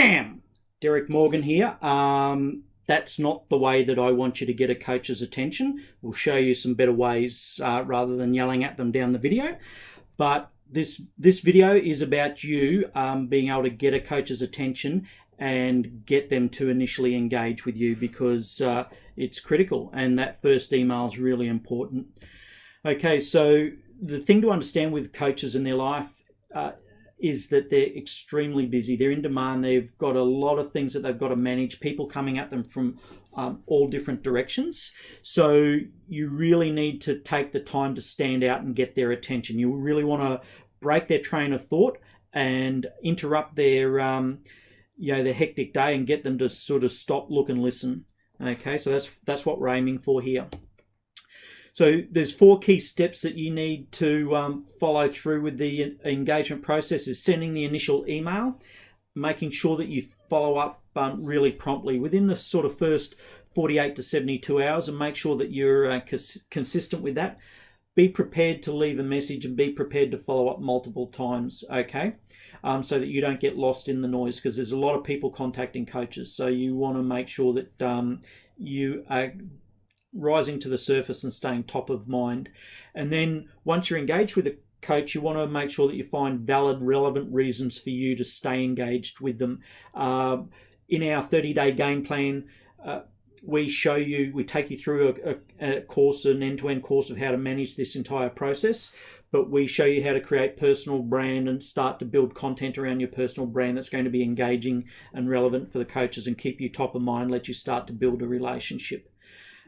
Bam! Derek Morgan here. That's not the way that I want you to get a coach's attention. We'll show you some better ways rather than yelling at them down the video. But this video is about you being able to get a coach's attention and get them to initially engage with you, because it's critical, and that first email is really important. Okay, so the thing to understand with coaches in their life is that they're extremely busy. They're in demand. They've got a lot of things that they've got to manage, people coming at them from all different directions. So you really need to take the time to stand out and get their attention. You really want to break their train of thought and interrupt their their hectic day and get them to sort of stop, look and listen. Okay, so that's what we're aiming for here. So there's 4 key steps that you need to follow through with the engagement process. Is sending the initial email, making sure that you follow up really promptly within the sort of first 48 to 72 hours, and make sure that you're consistent with that. Be prepared to leave a message and be prepared to follow up multiple times, okay? So that you don't get lost in the noise, because there's a lot of people contacting coaches. So you want to make sure that you are rising to the surface and staying top of mind. And then once you're engaged with a coach, you want to make sure that you find valid, relevant reasons for you to stay engaged with them. In our 30-day game plan, we take you through a course, an end-to-end course of how to manage this entire process. But we show you how to create personal brand and start to build content around your personal brand that's going to be engaging and relevant for the coaches and keep you top of mind, let you start to build a relationship.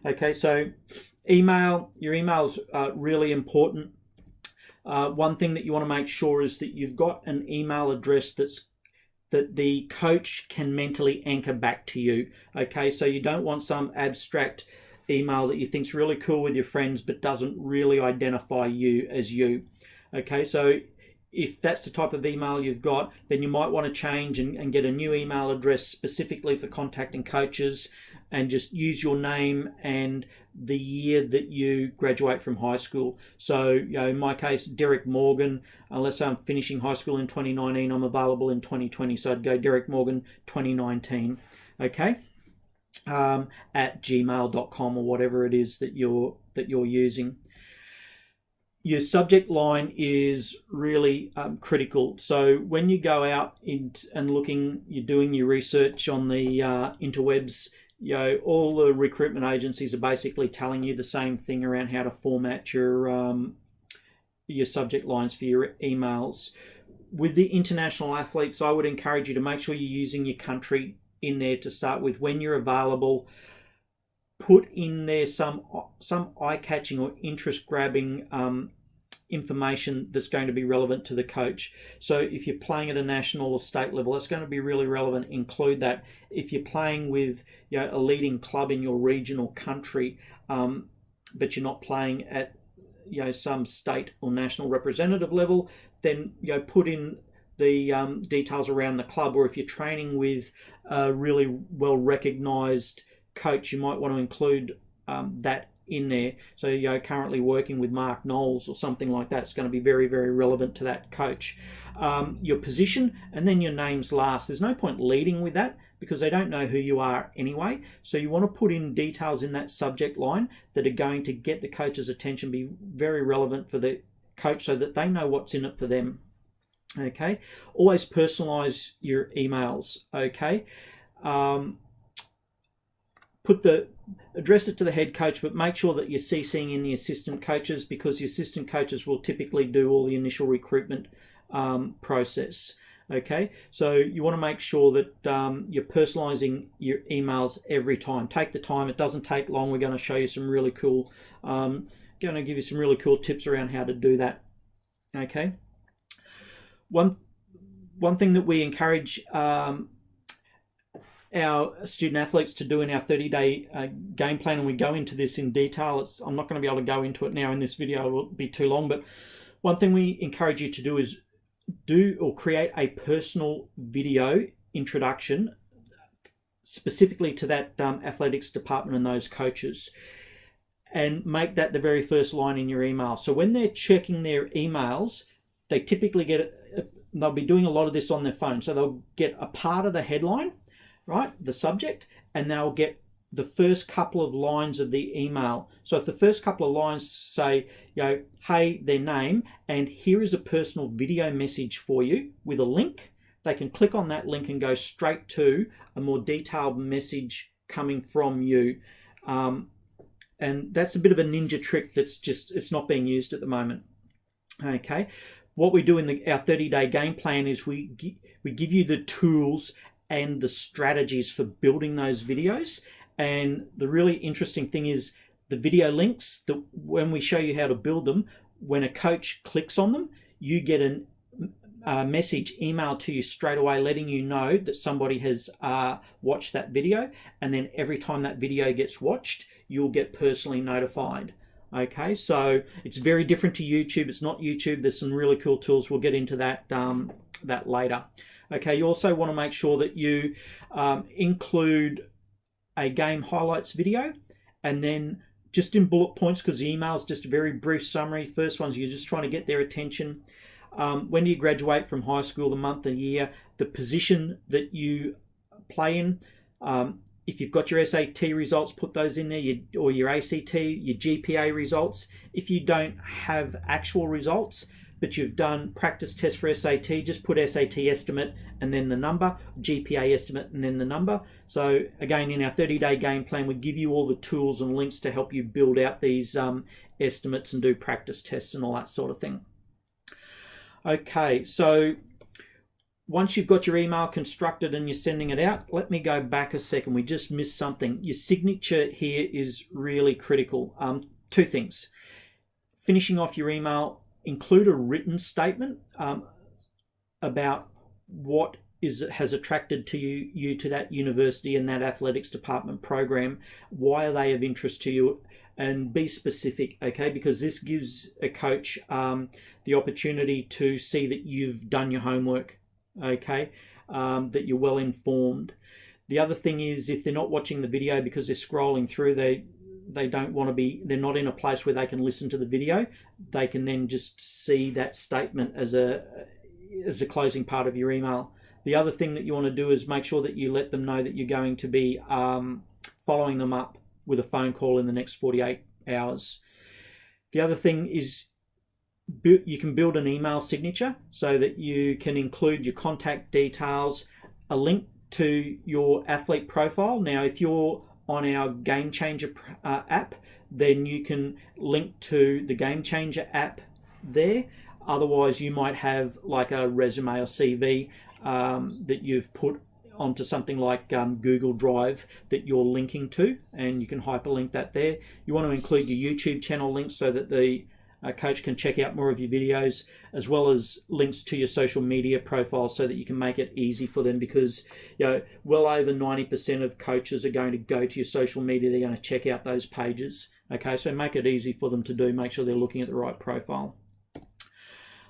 Okay, so your email's really important. One thing that you want to make sure is that you've got an email address that the coach can mentally anchor back to you. Okay, so you don't want some abstract email that you think's really cool with your friends but doesn't really identify you as you. Okay, so if that's the type of email you've got, then you might want to change and get a new email address specifically for contacting coaches, and just use your name and the year that you graduate from high school. So, in my case, Derek Morgan, unless I'm finishing high school in 2019, I'm available in 2020. So I'd go Derek Morgan 2019, okay, at gmail.com or whatever it is that you're using. Your subject line is really critical. So when you go out and you're doing your research on the interwebs, all the recruitment agencies are basically telling you the same thing around how to format your subject lines for your emails. With the international athletes, I would encourage you to make sure you're using your country in there to start with. When you're available, put in there some eye-catching or interest-grabbing information that's going to be relevant to the coach. So if you're playing at a national or state level, that's going to be really relevant. Include that. If you're playing with a leading club in your region or country, but you're not playing at some state or national representative level, then put in the details around the club. Or if you're training with a really well recognized coach, you might want to include that in there. So currently working with Mark Knowles or something like that. It's going to be very, very relevant to that coach. Your position, and then your name's last. There's no point leading with that because they don't know who you are anyway. So you want to put in details in that subject line that are going to get the coach's attention, be very relevant for the coach so that they know what's in it for them. Okay, always personalize your emails. Okay, address it to the head coach, but make sure that you're CCing in the assistant coaches, because the assistant coaches will typically do all the initial recruitment process. Okay, so you want to make sure that you're personalizing your emails every time. Take the time. It doesn't take long. We're going to show you some really cool, going to give you some really cool tips around how to do that. Okay. One thing that we encourage our student athletes to do in our 30-day game plan, and we go into this in detail. I'm not going to be able to go into it now in this video. It will be too long. But one thing we encourage you to do is create a personal video introduction specifically to that athletics department and those coaches, and make that the very first line in your email. So when they're checking their emails, they typically get they'll be doing a lot of this on their phone. So they'll get a part of the headline, right, the subject, and they'll get the first couple of lines of the email. So if the first couple of lines say, hey, their name, and here is a personal video message for you with a link, they can click on that link and go straight to a more detailed message coming from you. And that's a bit of a ninja trick it's not being used at the moment. Okay, what we do in our 30-day game plan is we give you the tools and the strategies for building those videos. And the really interesting thing is the video links, that when we show you how to build them, when a coach clicks on them, you get a message emailed to you straight away letting you know that somebody has watched that video. And then every time that video gets watched, you'll get personally notified. Okay, so it's very different to YouTube. It's not YouTube. There's some really cool tools. We'll get into that later. Okay, you also want to make sure that you include a game highlights video, and then just in bullet points, because the email is just a very brief summary. First ones, you're just trying to get their attention. When do you graduate from high school, the month, the year, the position that you play in. If you've got your SAT results, put those in there, or your ACT, your GPA results. If you don't have actual results, but you've done practice tests for SAT, just put SAT estimate and then the number, GPA estimate and then the number. So again, in our 30-day game plan, we give you all the tools and links to help you build out these estimates and do practice tests and all that sort of thing. Okay, so once you've got your email constructed and you're sending it out, let me go back a second. We just missed something. Your signature here is really critical. Two things. Finishing off your email, include a written statement about what has attracted to you to that university and that athletics department program. Why are they of interest to you? And be specific, okay? Because this gives a coach the opportunity to see that you've done your homework, okay? That you're well informed. The other thing is, if they're not watching the video because they're scrolling through, they don't want to be, they're not in a place where they can listen to the video. They can then just see that statement as a closing part of your email. The other thing that you want to do is make sure that you let them know that you're going to be following them up with a phone call in the next 48 hours. The other thing is you can build an email signature so that you can include your contact details, a link to your athlete profile. Now, if you're on our Game Changer app, then you can link to the Game Changer app there. Otherwise, you might have like a resume or CV that you've put onto something like Google Drive that you're linking to, and you can hyperlink that there. You want to include your YouTube channel links so that the coach can check out more of your videos, as well as links to your social media profiles so that you can make it easy for them, because well over 90% of coaches are going to go to your social media. They're going to check out those pages. Okay, so make it easy for them to do. Make sure they're looking at the right profile.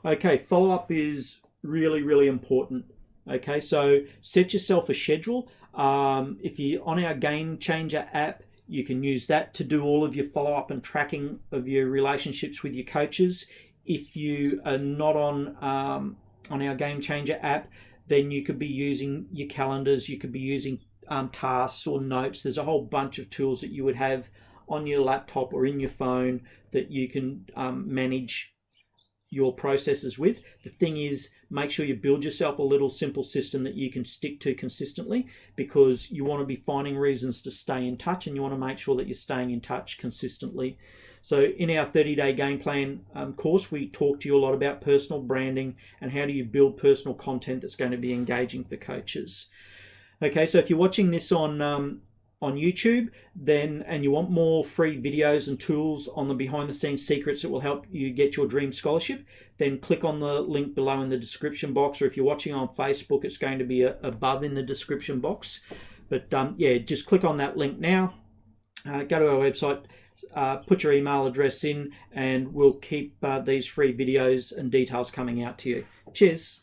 Okay, follow-up is really, really important. Okay, so set yourself a schedule. If you're on our Game Changer app, you can use that to do all of your follow-up and tracking of your relationships with your coaches. If you are not on our Game Changer app, then you could be using your calendars. You could be using tasks or notes. There's a whole bunch of tools that you would have on your laptop or in your phone that you can manage your processes with. The thing is, make sure you build yourself a little simple system that you can stick to consistently, because you want to be finding reasons to stay in touch, and you want to make sure that you're staying in touch consistently. So in our 30-day game plan course, we talk to you a lot about personal branding and how do you build personal content that's going to be engaging for coaches. Okay, so if you're watching this on YouTube, and you want more free videos and tools on the behind the scenes secrets that will help you get your dream scholarship, then click on the link below in the description box, or if you're watching on Facebook, it's going to be above in the description box. But yeah, just click on that link now, go to our website, put your email address in, and we'll keep these free videos and details coming out to you. Cheers.